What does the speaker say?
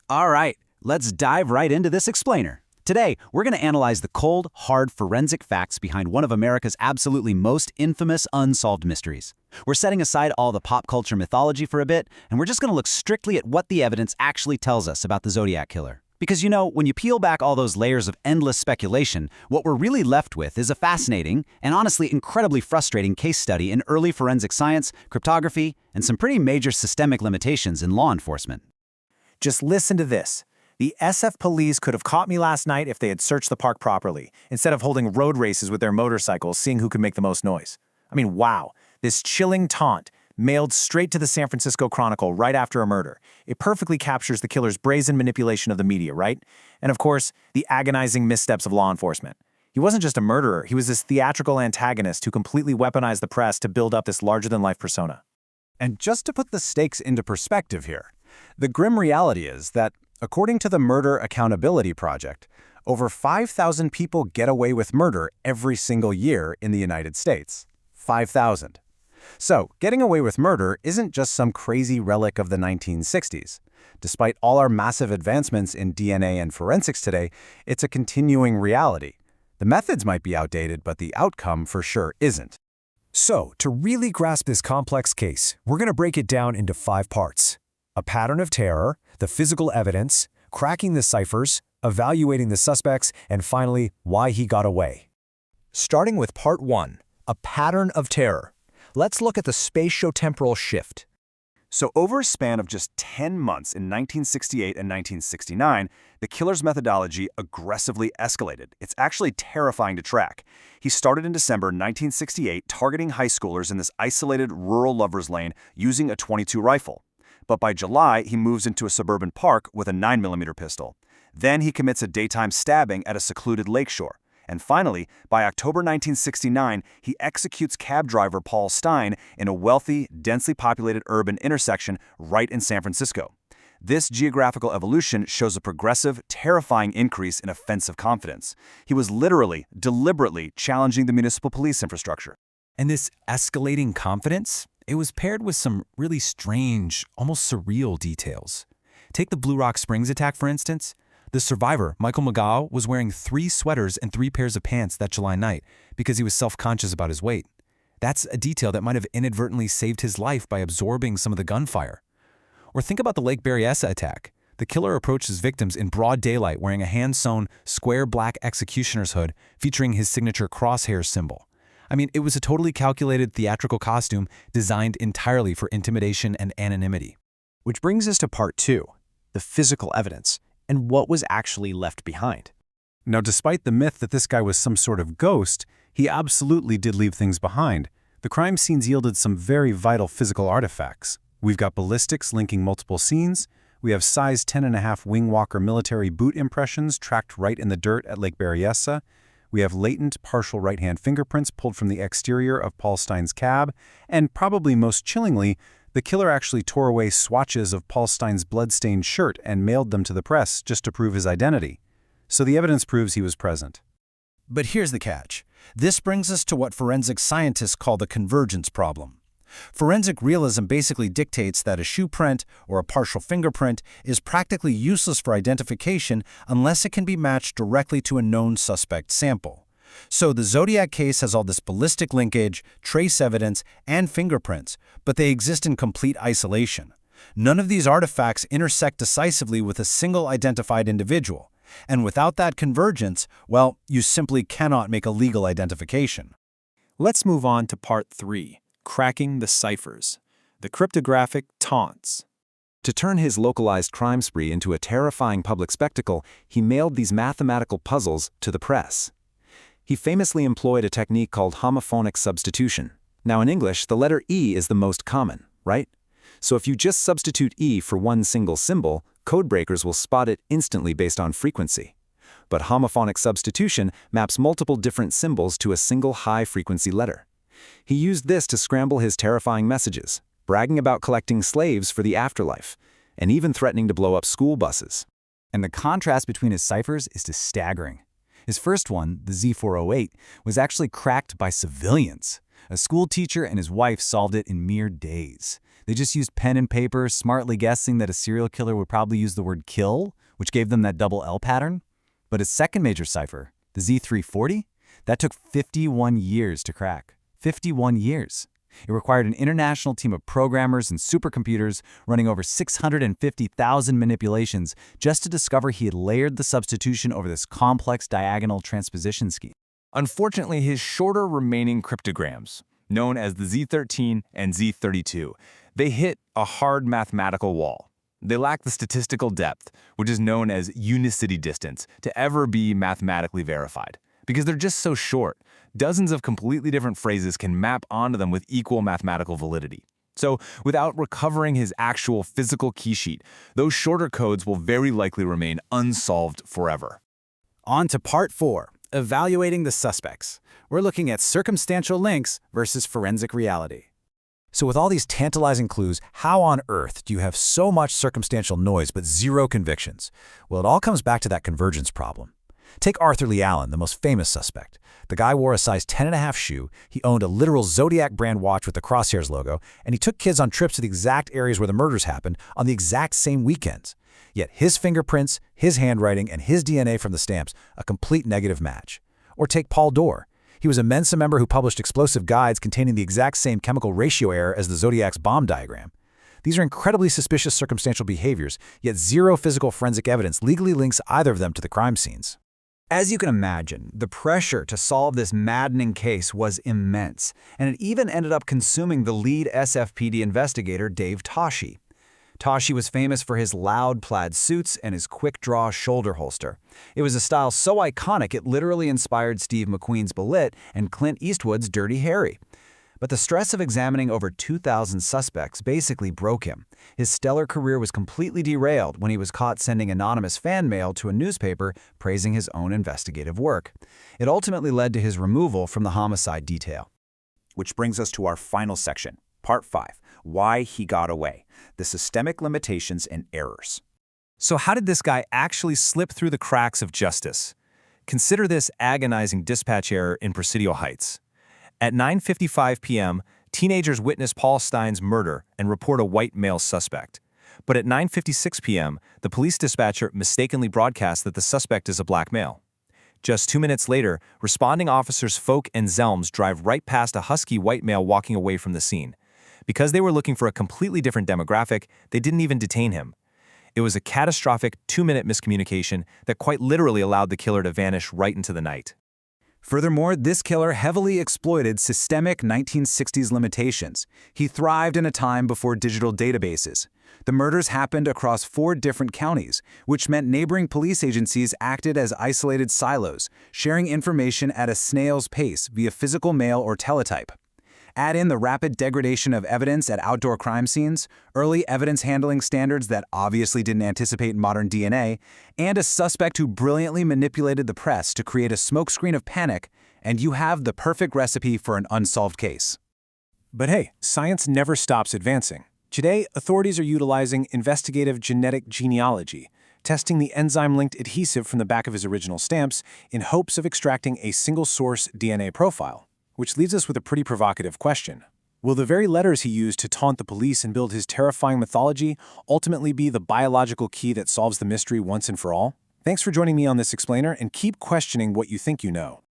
All right, let's dive right into this explainer. Today, we're going to analyze the cold, hard forensic facts behind one of America's absolutely most infamous unsolved mysteries. We're setting aside all the pop culture mythology for a bit, and we're just going to look strictly at what the evidence actually tells us about the Zodiac killer. Because when you peel back all those layers of endless speculation, what we're really left with is a fascinating and honestly incredibly frustrating case study in early forensic science, cryptography, and some pretty major systemic limitations in law enforcement. Just listen to this. The SF police could have caught me last night if they had searched the park properly, instead of holding road races with their motorcycles, seeing who could make the most noise. I mean, wow. This chilling taunt, mailed straight to the San Francisco Chronicle right after a murder. It perfectly captures the killer's brazen manipulation of the media, right? And of course, the agonizing missteps of law enforcement. He wasn't just a murderer, he was this theatrical antagonist who completely weaponized the press to build up this larger-than-life persona. And just to put the stakes into perspective here, the grim reality is that, according to the Murder Accountability Project, over 5,000 people get away with murder every single year in the United States. 5,000. So, getting away with murder isn't just some crazy relic of the 1960s. Despite all our massive advancements in DNA and forensics today, it's a continuing reality. The methods might be outdated, but the outcome for sure isn't. So, to really grasp this complex case, we're going to break it down into 5 parts. A pattern of terror, the physical evidence, cracking the ciphers, evaluating the suspects, and finally, why he got away. Starting with Part 1, a pattern of terror. Let's look at the spatio-temporal shift. So over a span of just 10 months in 1968 and 1969, the killer's methodology aggressively escalated. It's actually terrifying to track. He started in December 1968 targeting high schoolers in this isolated rural lover's lane using a .22 rifle. But by July, he moves into a suburban park with a 9mm pistol. Then he commits a daytime stabbing at a secluded lakeshore. And finally, by October 1969, he executes cab driver Paul Stein in a wealthy, densely populated urban intersection right in San Francisco. This geographical evolution shows a progressive, terrifying increase in offensive confidence. He was literally, deliberately challenging the municipal police infrastructure. And this escalating confidence, it was paired with some really strange, almost surreal details. Take the Blue Rock Springs attack, for instance. The survivor, Michael McGough, was wearing 3 sweaters and 3 pairs of pants that July night because he was self-conscious about his weight. That's a detail that might have inadvertently saved his life by absorbing some of the gunfire. Or think about the Lake Berryessa attack. The killer approached his victims in broad daylight wearing a hand-sewn, square black executioner's hood featuring his signature crosshair symbol. I mean, it was a totally calculated theatrical costume designed entirely for intimidation and anonymity. Which brings us to Part 2, the physical evidence, and what was actually left behind. Now, despite the myth that this guy was some sort of ghost, he absolutely did leave things behind. The crime scenes yielded some very vital physical artifacts. We've got ballistics linking multiple scenes. We have size 10.5 Wing Walker military boot impressions tracked right in the dirt at Lake Berryessa. We have latent partial right-hand fingerprints pulled from the exterior of Paul Stein's cab. And probably most chillingly, the killer actually tore away swatches of Paul Stein's blood-stained shirt and mailed them to the press just to prove his identity. So the evidence proves he was present. But here's the catch. This brings us to what forensic scientists call the convergence problem. Forensic realism basically dictates that a shoe print or a partial fingerprint is practically useless for identification unless it can be matched directly to a known suspect sample. So the Zodiac case has all this ballistic linkage, trace evidence, and fingerprints, but they exist in complete isolation. None of these artifacts intersect decisively with a single identified individual. And without that convergence, well, you simply cannot make a legal identification. Let's move on to Part 3, cracking the ciphers, the cryptographic taunts. To turn his localized crime spree into a terrifying public spectacle, he mailed these mathematical puzzles to the press. He famously employed a technique called homophonic substitution. Now in English, the letter E is the most common, right? So if you just substitute E for one single symbol, codebreakers will spot it instantly based on frequency. But homophonic substitution maps multiple different symbols to a single high-frequency letter. He used this to scramble his terrifying messages, bragging about collecting slaves for the afterlife, and even threatening to blow up school buses. And the contrast between his ciphers is just staggering. His first one, the Z408, was actually cracked by civilians. A school teacher and his wife solved it in mere days. They just used pen and paper, smartly guessing that a serial killer would probably use the word kill, which gave them that double L pattern. But his second major cipher, the Z340, that took 51 years to crack. 51 years. It required an international team of programmers and supercomputers running over 650,000 manipulations just to discover he had layered the substitution over this complex diagonal transposition scheme. Unfortunately, his shorter remaining cryptograms, known as the Z13 and Z32, they hit a hard mathematical wall. They lack the statistical depth, which is known as unicity distance, to ever be mathematically verified. Because they're just so short, dozens of completely different phrases can map onto them with equal mathematical validity. So, without recovering his actual physical key sheet, those shorter codes will very likely remain unsolved forever. On to part 4, evaluating the suspects. We're looking at circumstantial links versus forensic reality. So with all these tantalizing clues, how on earth do you have so much circumstantial noise but zero convictions? Well, it all comes back to that convergence problem. Take Arthur Lee Allen, the most famous suspect. The guy wore a size 10.5 shoe, he owned a literal Zodiac brand watch with the crosshairs logo, and he took kids on trips to the exact areas where the murders happened on the exact same weekends. Yet his fingerprints, his handwriting, and his DNA from the stamps, a complete negative match. Or take Paul Dorr. He was a Mensa member who published explosive guides containing the exact same chemical ratio error as the Zodiac's bomb diagram. These are incredibly suspicious circumstantial behaviors, yet zero physical forensic evidence legally links either of them to the crime scenes. As you can imagine, the pressure to solve this maddening case was immense, and it even ended up consuming the lead SFPD investigator, Dave Toschi. Toschi was famous for his loud plaid suits and his quick-draw shoulder holster. It was a style so iconic it literally inspired Steve McQueen's Bullitt and Clint Eastwood's Dirty Harry. But the stress of examining over 2,000 suspects basically broke him. His stellar career was completely derailed when he was caught sending anonymous fan mail to a newspaper praising his own investigative work. It ultimately led to his removal from the homicide detail. Which brings us to our final section, Part 5, Why He Got Away, the Systemic Limitations and Errors. So how did this guy actually slip through the cracks of justice? Consider this agonizing dispatch error in Presidio Heights. At 9:55 p.m., teenagers witness Paul Stein's murder and report a white male suspect. But at 9:56 p.m., the police dispatcher mistakenly broadcasts that the suspect is a black male. Just 2 minutes later, responding officers Folk and Zelms drive right past a husky white male walking away from the scene. Because they were looking for a completely different demographic, they didn't even detain him. It was a catastrophic 2-minute miscommunication that quite literally allowed the killer to vanish right into the night. Furthermore, this killer heavily exploited systemic 1960s limitations. He thrived in a time before digital databases. The murders happened across 4 different counties, which meant neighboring police agencies acted as isolated silos, sharing information at a snail's pace via physical mail or teletype. Add in the rapid degradation of evidence at outdoor crime scenes, early evidence handling standards that obviously didn't anticipate modern DNA, and a suspect who brilliantly manipulated the press to create a smokescreen of panic, and you have the perfect recipe for an unsolved case. But hey, science never stops advancing. Today, authorities are utilizing investigative genetic genealogy, testing the enzyme-linked adhesive from the back of his original stamps in hopes of extracting a single-source DNA profile. Which leaves us with a pretty provocative question. Will the very letters he used to taunt the police and build his terrifying mythology ultimately be the biological key that solves the mystery once and for all? Thanks for joining me on this explainer, and keep questioning what you think you know.